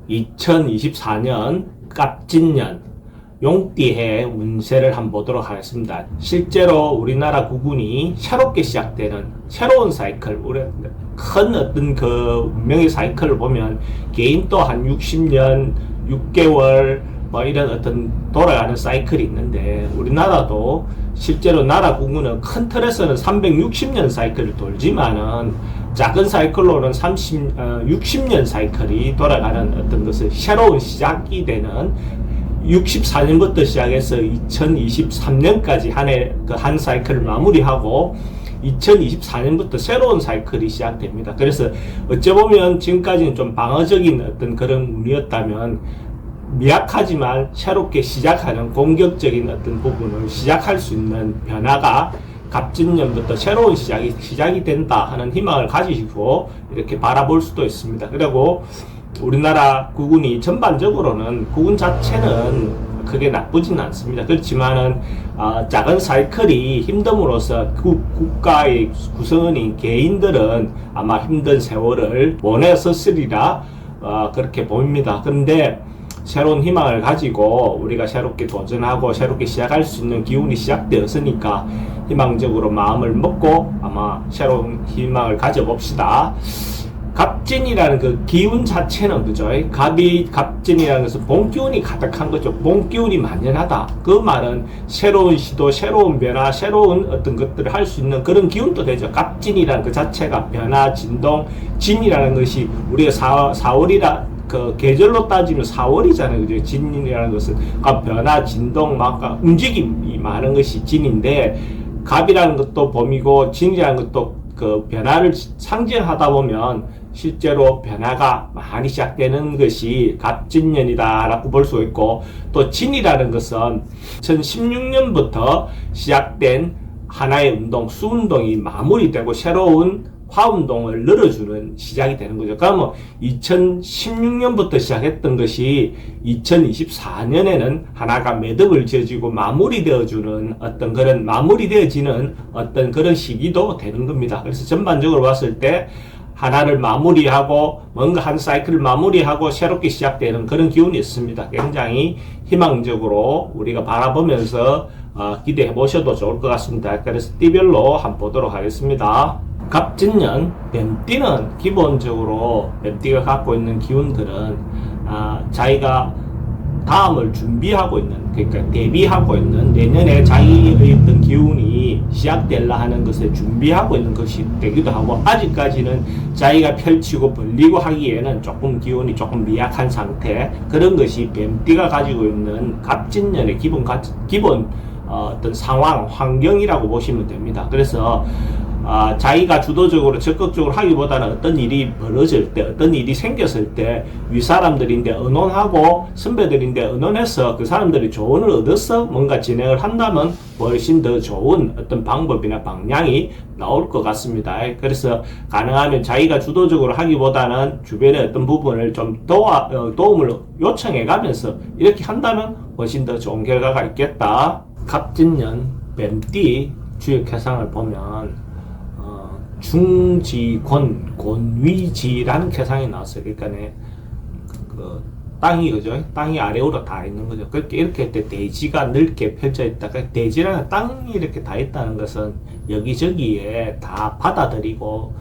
2024년 갑진년 용띠해 운세를 한번 보도록 하겠습니다. 실제로 우리나라 국운이 새롭게 시작되는 새로운 사이클, 우리 큰 어떤 그 운명의 사이클을 보면 개인도 한 60년, 6개월 뭐 이런 어떤 돌아가는 사이클이 있는데, 우리나라도 실제로 나라 국운은 큰 틀에서는 360년 사이클을 돌지만은 작은 사이클로는 60년 사이클이 돌아가는 어떤 것을 새로운 시작이 되는 64년부터 시작해서 2023년까지 한 사이클을 마무리하고 2024년부터 새로운 사이클이 시작됩니다. 그래서 어찌 보면 지금까지는 좀 방어적인 어떤 그런 운이었다면, 미약하지만 새롭게 시작하는 공격적인 어떤 부분을 시작할 수 있는 변화가 갑진년부터 새로운 시작이 된다 하는 희망을 가지시고 이렇게 바라볼 수도 있습니다. 그리고 우리나라 국운이 전반적으로는 국운 자체는 크게 나쁘진 않습니다. 그렇지만은 작은 사이클이 힘듦으로써 국가의 구성원인 개인들은 아마 힘든 세월을 보내었으리라 그렇게 보입니다. 그런데 새로운 희망을 가지고 우리가 새롭게 도전하고 새롭게 시작할 수 있는 기운이 시작되었으니까 희망적으로 마음을 먹고 아마 새로운 희망을 가져봅시다. 갑진이라는 그 기운 자체는, 그죠? 갑진이라는 것은 본기운이 가득한 거죠. 본기운이 만연하다. 그 말은 새로운 시도, 새로운 변화, 새로운 어떤 것들을 할 수 있는 그런 기운도 되죠. 갑진이라는 그 자체가 변화, 진동, 진이라는 것이 우리가 4월이라 그 계절로 따지면 4월이잖아요. 그죠? 진이라는 것은 변화, 진동, 막 움직임이 많은 것이 진인데, 갑이라는 것도 봄이고 진이라는 것도 그 변화를 상징하다 보면 실제로 변화가 많이 시작되는 것이 갑진년이다 라고 볼 수 있고, 또 진이라는 것은 2016년부터 시작된 하나의 운동, 수운동이 마무리되고 새로운 화운동을 늘어주는 시작이 되는 거죠. 그러면 2016년부터 시작했던 것이 2024년에는 하나가 매듭을 지어지고 마무리되어지는 어떤 그런 시기도 되는 겁니다. 그래서 전반적으로 봤을 때 하나를 마무리하고 뭔가 한 사이클을 마무리하고 새롭게 시작되는 그런 기운이 있습니다. 굉장히 희망적으로 우리가 바라보면서 기대해 보셔도 좋을 것 같습니다. 그래서 띠별로 한번 보도록 하겠습니다. 갑진년 뱀띠는 기본적으로 뱀띠가 갖고 있는 기운들은 자기가 다음을 준비하고 있는, 그러니까 대비하고 있는, 내년에 자기의 어떤 기운이 시작될라 하는 것을 준비하고 있는 것이 되기도 하고, 아직까지는 자기가 펼치고 벌리고 하기에는 조금 기운이 조금 미약한 상태, 그런 것이 뱀띠가 가지고 있는 갑진년의 기본 어떤 상황, 환경이라고 보시면 됩니다. 그래서 자기가 주도적으로 적극적으로 하기보다는 어떤 일이 벌어질 때, 어떤 일이 생겼을 때 윗사람들인데 의논하고 선배들인데 의논해서 그 사람들이 조언을 얻어서 뭔가 진행을 한다면 훨씬 더 좋은 어떤 방법이나 방향이 나올 것 같습니다. 그래서 가능하면 자기가 주도적으로 하기보다는 주변의 어떤 부분을 좀 도움을 요청해 가면서 이렇게 한다면 훨씬 더 좋은 결과가 있겠다. 갑진년 뱀띠 주역해상을 보면 중지권, 곤위지라는 캐상이 나왔어요. 그러니까 그 땅이, 그죠? 땅이 아래로 다 있는 거죠. 그렇게 이렇게 할 때 대지가 넓게 펼쳐 있다. 그러니까 대지라는 땅이 이렇게 다 있다는 것은 여기저기에 다 받아들이고,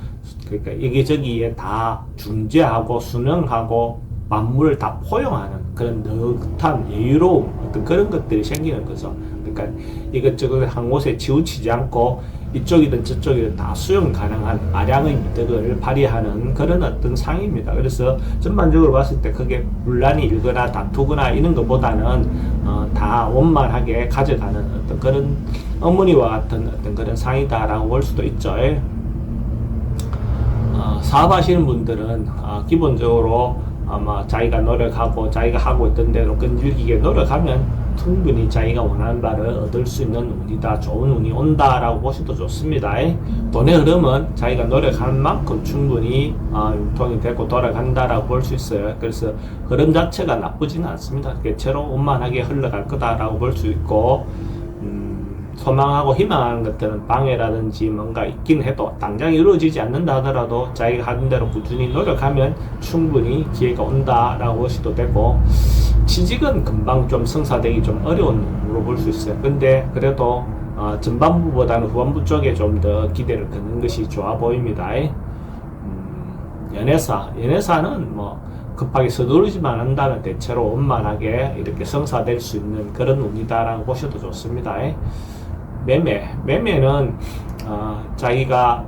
그러니까 여기저기에 다 중재하고 순응하고 만물을 다 포용하는 그런 느긋한 여유로움, 어떤 그런 것들이 생기는 거죠. 그러니까 이것저것 한 곳에 치우치지 않고 이쪽이든 저쪽이든 다 수용 가능한 아량의 미덕을 발휘하는 그런 어떤 상입니다. 그래서 전반적으로 봤을 때 크게 분란이 일거나 다투거나 이런 것보다는 다 원만하게 가져가는 어떤 그런 어머니와 같은 어떤 그런 상이다라고 볼 수도 있죠. 사업하시는 분들은 기본적으로 아마 자기가 노력하고 자기가 하고 있던 대로 끈질기게 노력하면 충분히 자기가 원하는 바를 얻을 수 있는 운이다, 좋은 운이 온다라고 보셔도 좋습니다. 돈의 흐름은 자기가 노력하는 만큼 충분히 유통이 되고 돌아간다라고 볼 수 있어요. 그래서 흐름 자체가 나쁘지는 않습니다. 개체로 원만하게 흘러갈 거다라고 볼 수 있고, 소망하고 희망하는 것들은 방해라든지 뭔가 있긴 해도 당장 이루어지지 않는다 하더라도 자기가 하는 대로 꾸준히 노력하면 충분히 기회가 온다라고 보셔도 되고, 취직은 금방 좀 성사되기 좀 어려운 부분으로 볼 수 있어요. 근데 그래도 전반부보다는 후반부 쪽에 좀 더 기대를 걷는 것이 좋아 보입니다. 연애사는 뭐 급하게 서두르지만 한다면 대체로 원만하게 이렇게 성사될 수 있는 그런 운이다라고 보셔도 좋습니다. 매매는 자기가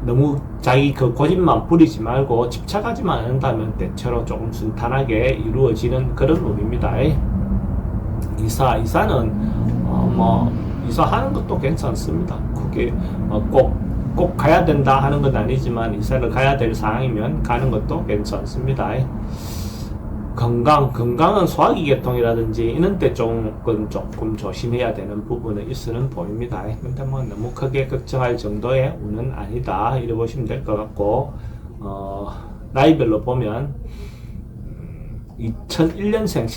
너무 자기 그 고집만 부리지 말고 집착하지만 않는다면 대체로 조금 순탄하게 이루어지는 그런 운입니다. 이사는 뭐 이사하는 것도 괜찮습니다. 그게 꼭 가야 된다 하는 건 아니지만 이사를 가야 될 상황이면 가는 것도 괜찮습니다. 건강은 소화기 계통이라든지 이런 때 조금 조심해야 되는 부분은 있으는 보입니다. 근데 뭐 너무 크게 걱정할 정도의 운은 아니다 이렇게 보시면 될 것 같고, 나이별로 보면 2001년생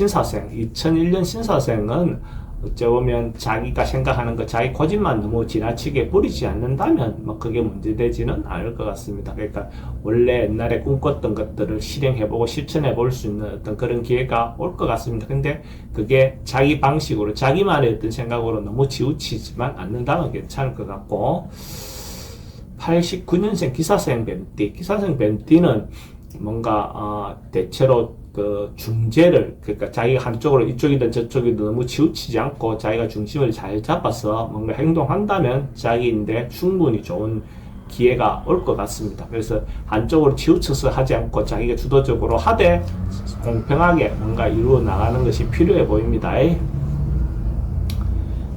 신사생은 어째 보면 자기가 생각하는 거, 자기 고집만 너무 지나치게 부리지 않는다면 뭐 그게 문제되지는 않을 것 같습니다. 그러니까 원래 옛날에 꿈꿨던 것들을 실행해보고 실천해 볼 수 있는 어떤 그런 기회가 올 것 같습니다. 근데 그게 자기 방식으로, 자기만의 어떤 생각으로 너무 지우치지만 않는다면 괜찮을 것 같고, 89년생 기사생 뱀띠는 뭔가 대체로 그 중재를, 그러니까 자기가 한쪽으로 이쪽이든 저쪽이든 너무 치우치지 않고 자기가 중심을 잘 잡아서 뭔가 행동한다면 자기인데 충분히 좋은 기회가 올 것 같습니다. 그래서 한쪽으로 치우쳐서 하지 않고 자기가 주도적으로 하되 공평하게 뭔가 이루어 나가는 것이 필요해 보입니다.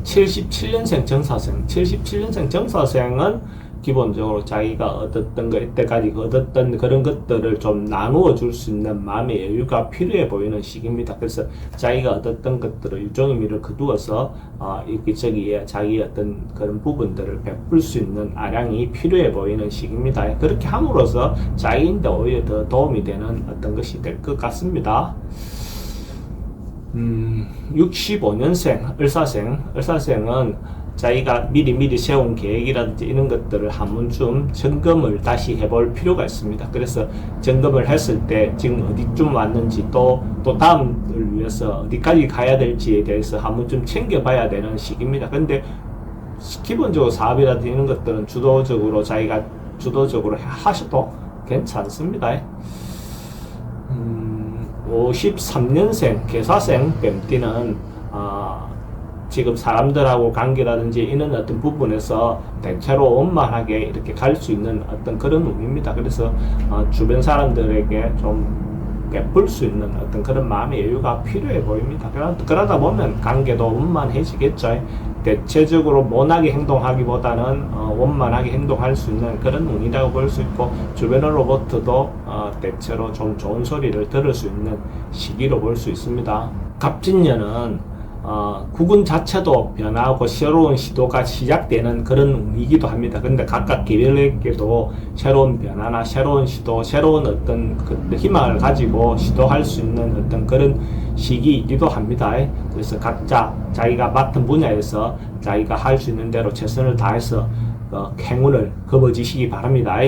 77년생 정사생은 기본적으로 자기가 얻었던 거, 이때까지 얻었던 그런 것들을 좀 나누어 줄 수 있는 마음의 여유가 필요해 보이는 시기입니다. 그래서 자기가 얻었던 것들을 일종의 의미를 거두어서 여기저기에 자기 어떤 그런 부분들을 베풀 수 있는 아량이 필요해 보이는 시기입니다. 그렇게 함으로써 자기인데 오히려 더 도움이 되는 어떤 것이 될 것 같습니다. 65년생 을사생은 자기가 미리 세운 계획이라든지 이런 것들을 한 번쯤 점검을 다시 해볼 필요가 있습니다. 그래서 점검을 했을 때 지금 어디쯤 왔는지 또 다음을 위해서 어디까지 가야 될지에 대해서 한 번쯤 챙겨봐야 되는 시기입니다. 근데 기본적으로 사업이라든지 이런 것들은 자기가 주도적으로 하셔도 괜찮습니다. 53년생 계사생 뱀띠는 지금 사람들하고 관계라든지 이런 어떤 부분에서 대체로 원만하게 이렇게 갈 수 있는 어떤 그런 운입니다. 그래서 주변 사람들에게 좀 베풀 수 있는 어떤 그런 마음의 여유가 필요해 보입니다. 그러다 보면 관계도 원만해지겠죠. 대체적으로 모나게 행동하기보다는 원만하게 행동할 수 있는 그런 운이라고 볼 수 있고, 주변으로부터도 대체로 좀 좋은 소리를 들을 수 있는 시기로 볼 수 있습니다. 갑진년은 국운 자체도 변하고 새로운 시도가 시작되는 그런 운이기도 합니다. 근데 각각 개별에게도 새로운 변화나 새로운 시도, 새로운 어떤 그 희망을 가지고 시도할 수 있는 어떤 그런 시기이기도 합니다. 그래서 각자 자기가 맡은 분야에서 자기가 할 수 있는 대로 최선을 다해서 행운을 거머쥐시기 바랍니다.